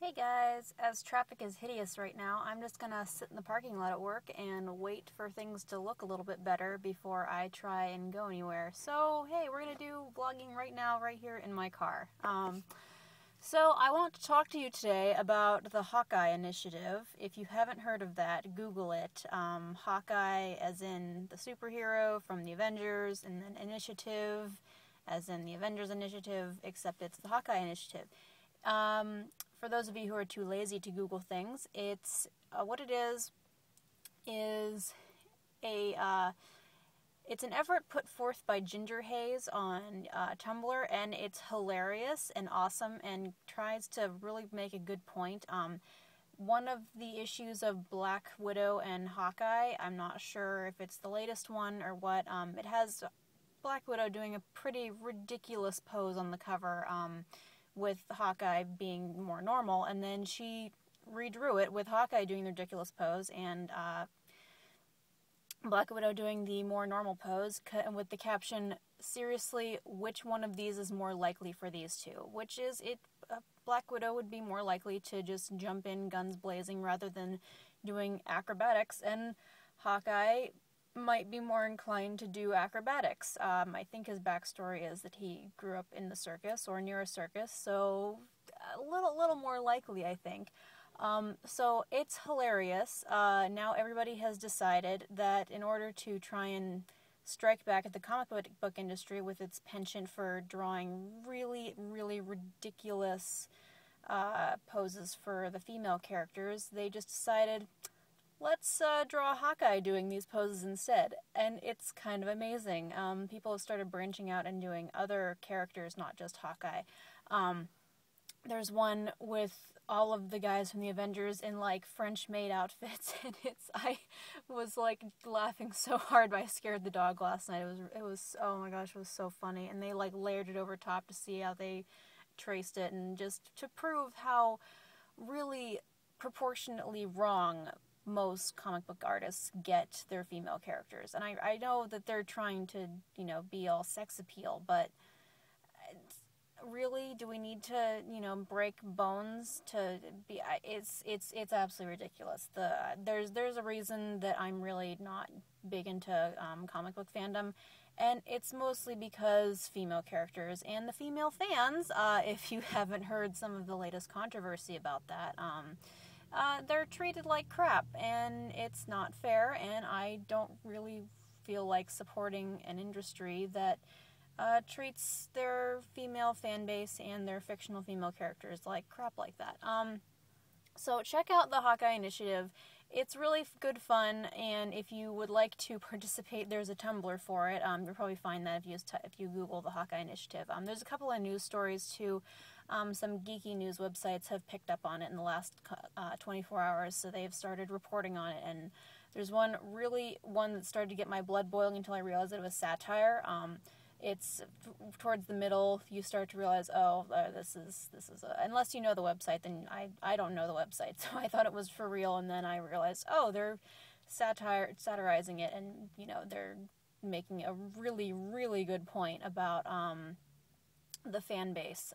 Hey guys, as traffic is hideous right now, I'm just gonna sit in the parking lot at work and wait for things to look a little bit better before I try and go anywhere. So, hey, we're gonna do vlogging right now, right here in my car. So I want to talk to you today about the Hawkeye Initiative. If you haven't heard of that, Google it. Hawkeye as in the superhero from the Avengers, and then Initiative as in the Avengers Initiative, except it's the Hawkeye Initiative. For those of you who are too lazy to Google things, it's what it is a it's an effort put forth by Ginger Hayes on Tumblr, and it's hilarious and awesome and tries to really make a good point. One of the issues of Black Widow and Hawkeye, I'm not sure if it's the latest one or what, it has Black Widow doing a pretty ridiculous pose on the cover, with Hawkeye being more normal, and then she redrew it with Hawkeye doing the ridiculous pose and Black Widow doing the more normal pose, with the caption, "Seriously, which one of these is more likely for these two?" Which is, Black Widow would be more likely to just jump in guns blazing rather than doing acrobatics, and Hawkeye might be more inclined to do acrobatics. I think his backstory is that he grew up in the circus or near a circus, so a little more likely, I think. So it's hilarious. Now everybody has decided that in order to try and strike back at the comic book industry with its penchant for drawing really, really ridiculous poses for the female characters, they just decided, let's draw Hawkeye doing these poses instead, and it's kind of amazing. People have started branching out and doing other characters, not just Hawkeye. There's one with all of the guys from the Avengers in like French maid outfits, and I was like laughing so hard I scared the dog last night. It was oh my gosh, it was so funny, and they like layered it over top to see how they traced it, and just to prove how really proportionately wrong most comic book artists get their female characters. And I know that they're trying to, be all sex appeal, but really, do we need to, break bones to be? It's absolutely ridiculous. There's a reason that I'm really not big into comic book fandom, and it's mostly because female characters and the female fans. If you haven't heard some of the latest controversy about that, they're treated like crap, and it's not fair. And I don't really feel like supporting an industry that treats their female fan base and their fictional female characters like crap like that. So check out the Hawkeye Initiative. It's really good fun, and if you would like to participate, there's a Tumblr for it. You'll probably find that if you Google the Hawkeye Initiative. There's a couple of news stories too. Some geeky news websites have picked up on it in the last 24 hours, so they've started reporting on it. And there's one that started to get my blood boiling until I realized that it was satire. It's towards the middle, you start to realize, this is unless you know the website, then I don't know the website, so I thought it was for real, and then I realized, they're satirizing it, and, they're making a really, really good point about, the fan base,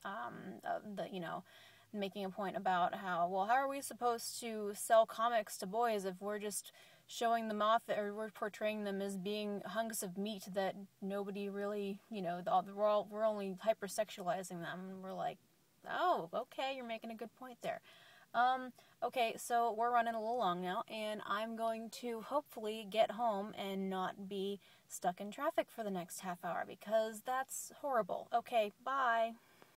making a point about how are we supposed to sell comics to boys if we're just showing them off, or we're portraying them as being hunks of meat that nobody really, we're only hypersexualizing them. And we're like, oh, okay, you're making a good point there. Okay, so we're running a little long now, and I'm going to hopefully get home and not be stuck in traffic for the next half hour, because that's horrible. Okay, bye.